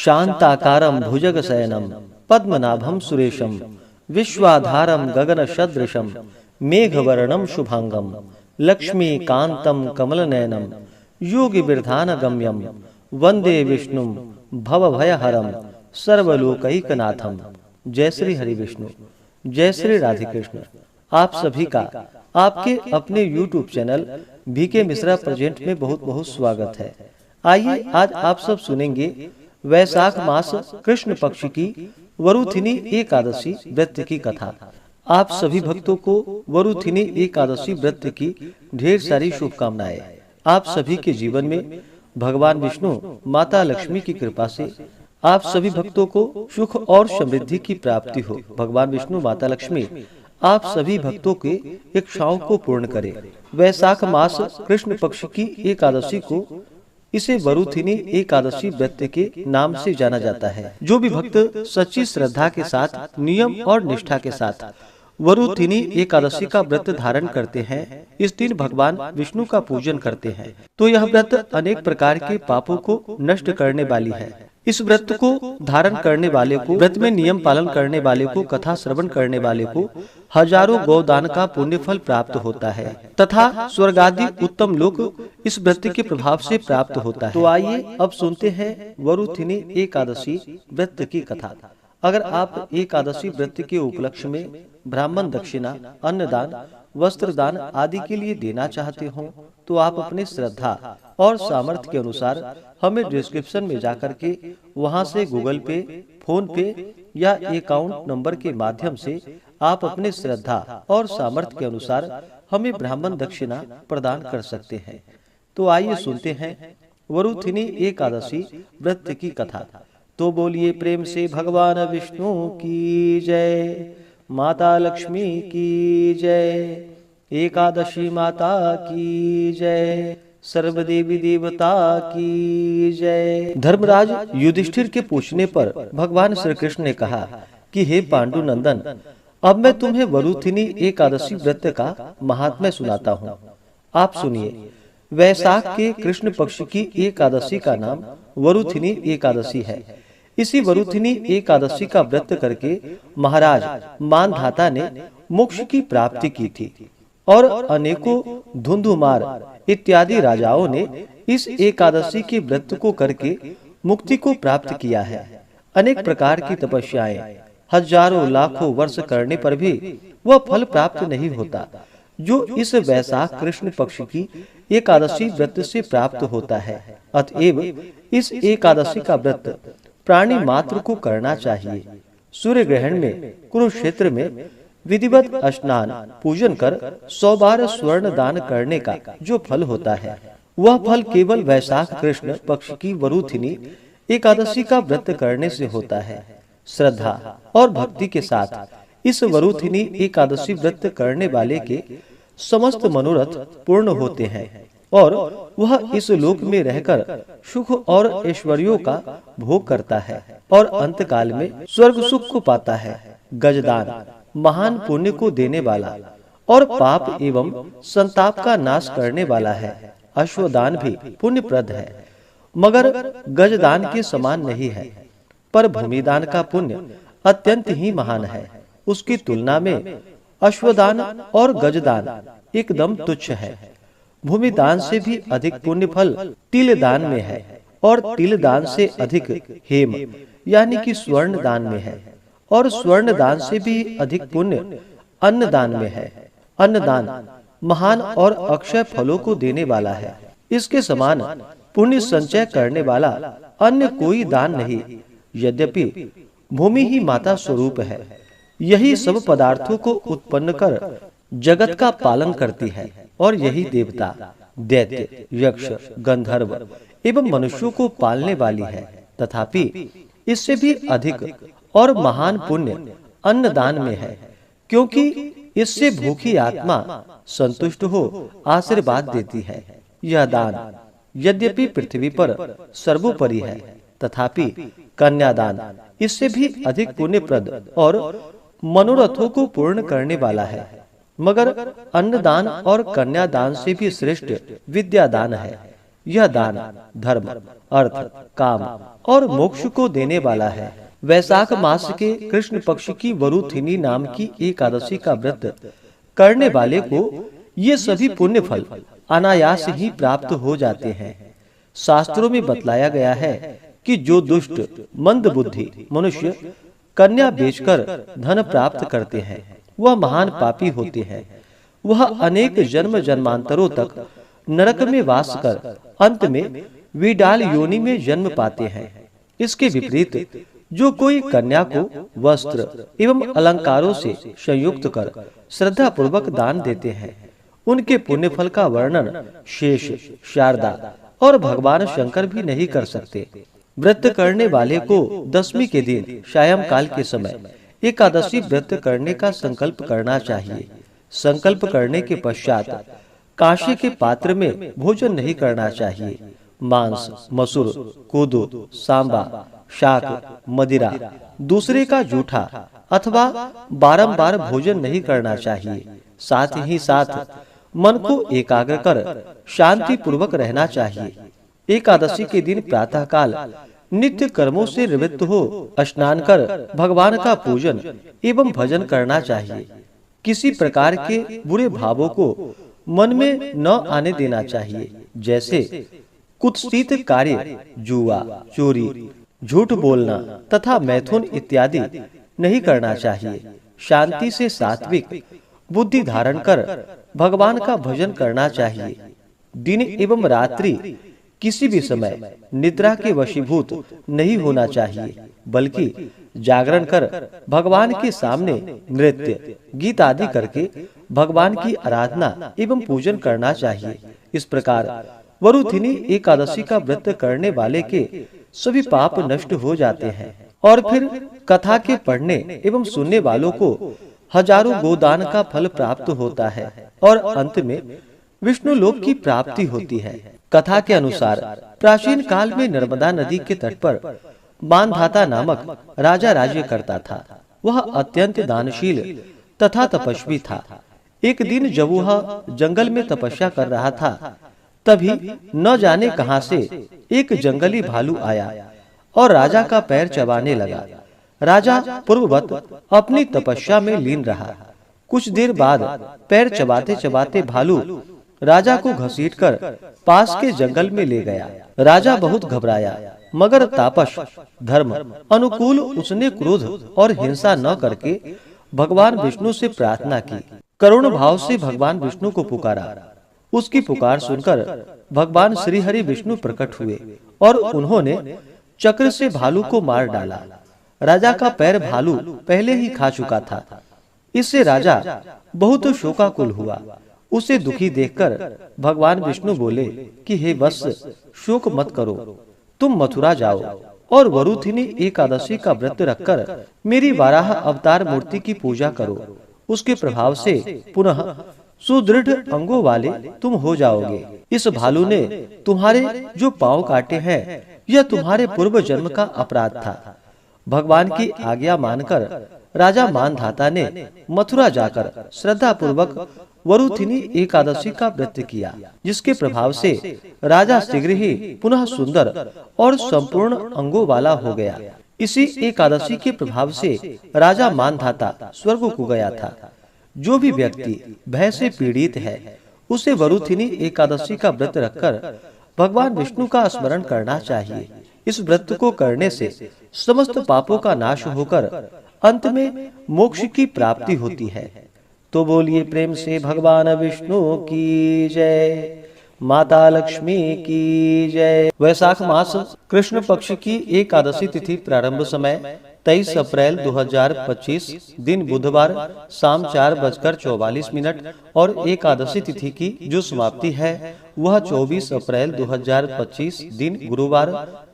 शांताकारं भुजगशयनं पद्मनाभं सुरेशं विश्वाधारं गगनसदृशं मेघवर्णं शुभांगं लक्ष्मीकान्तं कमलनयनं योगिबिर्धानगम्यं वंदे विष्णुं भवभयहरं सर्वलोकैकनाथं। जय श्री हरि विष्णु, जय श्री राधे कृष्ण। आप सभी का आपके अपने YouTube channel B K Mishra present में बहुत बहुत स्वागत है। आइए आज आप सब सुनेंगे वैशाख मास कृष्ण पक्ष की वरुथिनी एकादशी व्रत की कथा। आप सभी भक्तों को वरुथिनी एकादशी व्रत की ढेर सारी शुभकामनाएं। आप सभी के जीवन में भगवान विष्णु माता लक्ष्मी की कृपा से आप सभी भक्तों को सुख और समृद्धि की प्राप्ति हो। भगवान विष्णु माता लक्ष्मी आप सभी भक्तों के इच्छाओं को पूर्ण करे। वैशाख मास कृष्ण पक्ष की एकादशी को इसे वरुथिनी एकादशी व्रत के नाम से जाना जाता है। जो भी भक्त सच्ची श्रद्धा के साथ नियम और निष्ठा के साथ वरुथिनी एकादशी का व्रत धारण करते हैं, इस दिन भगवान विष्णु का पूजन करते हैं, तो यह व्रत अनेक प्रकार के पापों को नष्ट करने वाली है। इस व्रत को धारण करने वाले को, व्रत में नियम पालन करने वाले को, कथा श्रवण करने वाले को हजारों गौदान का पुण्य फल प्राप्त होता है तथा स्वर्ग आदि उत्तम लोक इस व्रत के प्रभाव से प्राप्त होता है। तो आइए अब सुनते हैं वरुथिनी एकादशी व्रत की कथा। अगर आप एकादशी व्रत के उपलक्ष्य में ब्राह्मण दक्षिणा, अन्नदान, वस्त्र दान आदि के लिए देना चाहते हो तो आप अपने श्रद्धा और सामर्थ्य के अनुसार हमें डिस्क्रिप्शन में जाकर के वहां से गूगल पे, फोन पे या अकाउंट नंबर के माध्यम से आप अपने श्रद्धा और सामर्थ्य के अनुसार हमें ब्राह्मण दक्षिणा प्रदान कर सकते हैं। तो आइए सुनते हैं वरुथिनी एकादशी व्रत की कथा। तो बोलिए प्रेम से भगवान विष्णु की जय, माता लक्ष्मी की जय, एकादशी माता की जय, सर्वदेवी देवता की जय। धर्मराज युधिष्ठिर के पूछने पर भगवान श्री कृष्ण ने कहा कि हे पांडु नंदन, अब मैं तुम्हें वरुथिनी एकादशी व्रत का महात्म्य सुनाता हूँ। आप सुनिए। वैशाख के कृष्ण पक्ष की एकादशी का नाम वरुथिनी एकादशी है। इसी वरुथिनी एकादशी का व्रत करके महाराज मानधाता ने मोक्ष की प्राप्ति की थी और अनेकों धुंधुमार इत्यादि राजाओं ने इस एकादशी के व्रत को करके मुक्ति को प्राप्त किया है। अनेक प्रकार की तपस्याएं हजारों लाखों वर्ष करने पर भी वह फल प्राप्त नहीं होता जो इस वैशाख कृष्ण पक्ष की एकादशी व्रत से प्राप्त होता है। अतएव इस एकादशी का व्रत प्राणी मात्र को करना चाहिए। सूर्य ग्रहण में कुरुक्षेत्र में विधिवत स्नान पूजन कर 100 बार स्वर्ण दान करने का जो फल होता है, वह फल केवल वैशाख कृष्ण पक्ष की वरुथिनी एकादशी का व्रत करने से होता है। श्रद्धा और भक्ति के साथ इस वरुथिनी एकादशी व्रत करने वाले के समस्त मनोरथ पूर्ण होते हैं और वह इस लोक में रहकर सुख और ऐश्वर्यों का भोग करता है और अंतकाल में स्वर्ग सुख को पाता है। गजदान महान पुण्य को देने वाला और पाप एवं संताप का नाश करने वाला है। अश्वदान भी पुण्यप्रद है, मगर गजदान के समान नहीं है। पर भूमिदान का पुण्य अत्यंत ही महान है। उसकी तुलना में अश्वदान और गजदान एकदम तुच्छ है। भूमिदान से भी अधिक पुण्य फल तिलदान में है और तिलदान से अधिक हेम यानी कि स्वर्ण दान में है और स्वर्ण दान से भी अधिक पुण्य अन्नदान में है। अन्नदान महान और अक्षय फलों को देने वाला है। इसके समान पुण्य संचय करने वाला अन्य कोई दान नहीं। यद्यपि भूमि ही माता स्वरूप है, यही सब पदार्थों को उत्पन्न कर जगत का पालन करती है और यही देवता, दैत्य, यक्ष, गंधर्व एवं मनुष्यों को पालने वाली है। तथापि इससे भी अधिक और महान पुण्य अन्नदान में है, क्योंकि इससे भूखी आत्मा संतुष्ट हो आशीर्वाद देती है। यह दान यद्यपि पृथ्वी पर सर्वोपरि है, तथापि कन्यादान इससे भी अधिक पुण्यप्रद और मनोरथों को पूर्ण करने वाला है। मगर अन्नदान और कन्यादान से भी श्रेष्ठ विद्यादान है। यह दान, धर्म, अर्थ, काम और मोक्ष को देने वाला है। वैशाख मास के कृष्ण पक्ष की वरुथिनी नाम की एकादशी का व्रत करने वाले को ये सभी पुण्य फल अनायास ही प्राप्त हो जाते हैं। शास्त्रों में बतलाया गया है कि जो दुष्ट मंद बुद्धि मनुष्य कन्या बेचकर धन प्राप्त करते हैं वह महान पापी होते हैं। वह अनेक जन्म जन्मांतरों तक नरक में वास कर अंत में विडाल योनि में जन्म पाते हैं। इसके विपरीत जो कोई कन्या को वस्त्र एवं अलंकारों से संयुक्त कर श्रद्धा पूर्वक दान देते हैं उनके पुण्य फल का वर्णन शेष, शारदा और भगवान शंकर भी नहीं कर सकते। व्रत करने वाले को दशमी के दिन सायं काल के समय एकादशी व्रत करने का संकल्प करना चाहिए। संकल्प करने के पश्चात कांसे के पात्र में भोजन नहीं करना चाहिए। मांस, मसूर, कोदो, सांबा, शाक, मदिरा, दूसरे का जूठा अथवा बारंबार भोजन नहीं करना चाहिए। साथ ही साथ मन को एकाग्र कर शांति पूर्वक रहना चाहिए। एकादशी के दिन प्रातः काल नित्य कर्मों से निवृत्त हो स्नान कर भगवान का पूजन एवं भजन करना चाहिए। किसी प्रकार के बुरे भावों को मन में न आने देना चाहिए, जैसे कुत्सित कार्य, जुआ, चोरी, झूठ बोलना तथा मैथुन इत्यादि नहीं करना चाहिए। शांति से सात्विक बुद्धि धारण कर भगवान का भजन करना चाहिए। दिन एवं रात्रि किसी भी समय निद्रा के वशीभूत नहीं होना चाहिए, बल्कि जागरण कर भगवान के सामने नृत्य, गीत आदि करके भगवान की आराधना एवं पूजन करना चाहिए। इस प्रकार वरुथिनी एकादशी का व्रत करने वाले के सभी पाप नष्ट हो जाते हैं और फिर कथा के पढ़ने एवं सुनने वालों को हजारों गोदान का फल प्राप्त होता है और अंत में विष्णु लोक की प्राप्ति होती है। कथा के अनुसार प्राचीन काल में नर्मदा नदी के तट पर मानधाता नामक राजा राज्य करता था। वह अत्यंत दानशील तथा तपस्वी था। एक दिन जब वह जंगल में तपस्या कर रहा था, तभी न जाने कहां से एक जंगली भालू आया और राजा का पैर चबाने लगा। राजा पूर्ववत अपनी तपस्या में लीन रहा। कुछ देर बाद पैर चबाते चबाते भालू राजा को घसीटकर पास के जंगल में ले गया। राजा बहुत घबराया, मगर तापस धर्म अनुकूल उसने क्रोध और हिंसा न करके भगवान विष्णु से प्रार्थना की। करुण भाव से भगवान विष्णु को पुकारा। उसकी पुकार सुनकर भगवान श्री हरि विष्णु प्रकट हुए और उन्होंने चक्र से भालू को मार डाला। राजा का पैर भालू पहले ही खा चुका था। इससे राजा बहुत शोकाकुल हुआ। उसे दुखी देखकर भगवान विष्णु बोले कि हे वत्स, शोक मत करो, तुम मथुरा जाओ और वरुथिनी एकादशी का व्रत रखकर मेरी वाराह अवतार मूर्ति की पूजा करो। उसके प्रभाव से पुनः सुदृढ़ अंगों वाले तुम हो जाओगे। इस भालू ने तुम्हारे जो पांव काटे हैं यह तुम्हारे पूर्व जन्म का अपराध था। भगवान की आज्ञा मानकर राजा मानधाता ने मथुरा जाकर श्रद्धा पूर्वक वरुथिनी एकादशी का व्रत किया, जिसके प्रभाव से राजा शीघ्र ही पुनः सुंदर और संपूर्ण अंगों वाला हो गया। इसी एकादशी के प्रभाव से राजा मानधाता स्वर्ग को गया था। जो भी व्यक्ति भय से पीड़ित है उसे वरुथिनी एकादशी का व्रत रखकर भगवान विष्णु का स्मरण करना चाहिए। इस व्रत को करने से समस्त पापों का नाश होकर अंत में मोक्ष की प्राप्ति होती है। तो बोलिए प्रेम से भगवान विष्णु की जय, माता लक्ष्मी की जय। वैशाख मास कृष्ण पक्ष की एकादशी तिथि प्रारंभ समय 23 अप्रैल 2025 दिन बुधवार शाम 4:44 और एकादशी तिथि की जो समाप्ति है वह 24 अप्रैल 2025 दिन गुरुवार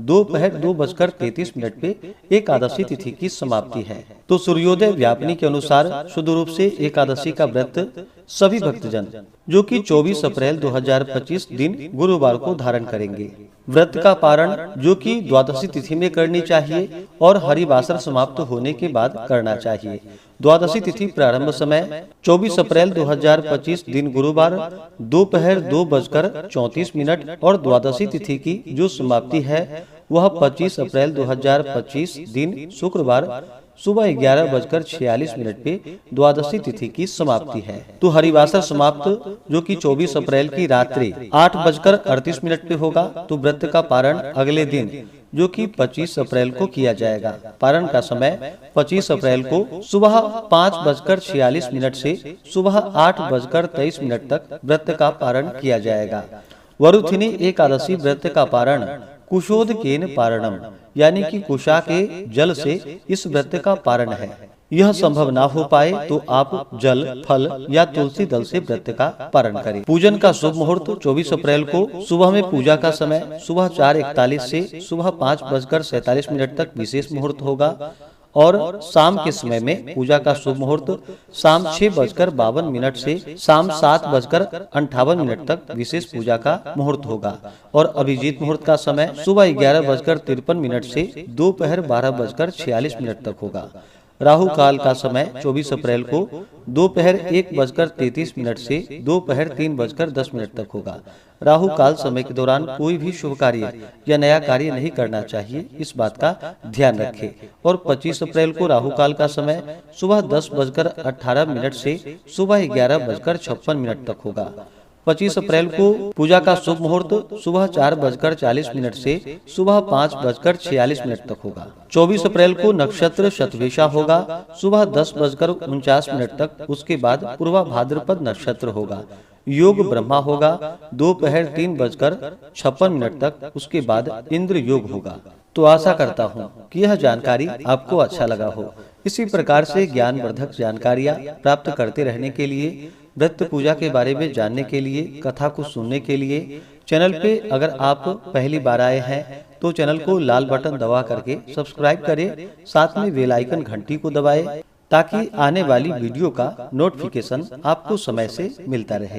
दोपहर 2:33 पे एकादशी तिथि की समाप्ति है। तो सूर्योदय व्यापनी के अनुसार शुद्ध रूप से एकादशी का व्रत सभी भक्तजन जो कि 24 अप्रैल 2025 दिन गुरुवार को धारण करेंगे। व्रत का पारण जो कि द्वादशी तिथि में करनी चाहिए और हरिवासर समाप्त होने के बाद करना चाहिए। द्वादशी तिथि प्रारंभ समय 24 अप्रैल 2025 दिन गुरुवार दोपहर 2:34 और द्वादशी तिथि की जो समाप्ति है वह 25 अप्रैल 2025 दिन शुक्रवार सुबह 11:46 पे द्वादशी तिथि की समाप्ति है। तो हरिवासर समाप्त जो कि 24 अप्रैल की रात्रि 8:38 पे होगा। तो व्रत का पारण अगले दिन जो कि 25 अप्रैल को किया जाएगा। पारण का समय 25 अप्रैल को सुबह 5:46 से सुबह 8:23 तक व्रत का पारण किया जाएगा। वरुथिनी एकादशी व्रत का पारण कुशोदकेन पारणम यानी कि कुशा के जल से इस व्रत का पारण है। यह संभव ना हो पाए तो आप जल, फल या तुलसी दल से व्रत का पारण करें। पूजन का शुभ मुहूर्त 24 अप्रैल को सुबह में पूजा का समय सुबह 4:41 से सुबह 5:47 तक विशेष मुहूर्त होगा और शाम के समय में पूजा का शुभ मुहूर्त शाम 6:52 से शाम 7:58 तक विशेष पूजा का मुहूर्त होगा और अभिजीत मुहूर्त का समय सुबह 11:53 से दोपहर 12:46 तक होगा। राहु काल का समय 24 अप्रैल को दोपहर 1:33 से दोपहर 3:10 तक होगा। राहु काल समय के दौरान कोई भी शुभ कार्य या नया कार्य नहीं करना चाहिए, इस बात का ध्यान रखें। और 25 अप्रैल को राहु काल का समय सुबह 10:18 से सुबह 11:56 तक होगा। 25 अप्रैल को पूजा का शुभ मुहूर्त सुबह 4:40 से सुबह 5:46 तक होगा। 24 अप्रैल को नक्षत्र शतभिषा होगा सुबह 10:49 तक। उसके बाद पूर्वा भाद्रपद नक्षत्र होगा। योग ब्रह्मा होगा दोपहर 3:56 तक। उसके बाद इंद्र योग होगा। तो आशा करता हूँ कि यह जानकारी आपको अच्छा लगा हो। इसी प्रकार से ज्ञानवर्धक जानकारियाँ प्राप्त करते रहने के लिए, व्रत पूजा के बारे में जानने के लिए, कथा को सुनने के लिए चैनल पे अगर आप पहली बार आए हैं तो चैनल को लाल बटन दबा करके सब्सक्राइब करें, साथ में बेल आइकन घंटी को दबाएं ताकि आने वाली वीडियो का नोटिफिकेशन आपको समय से मिलता रहे।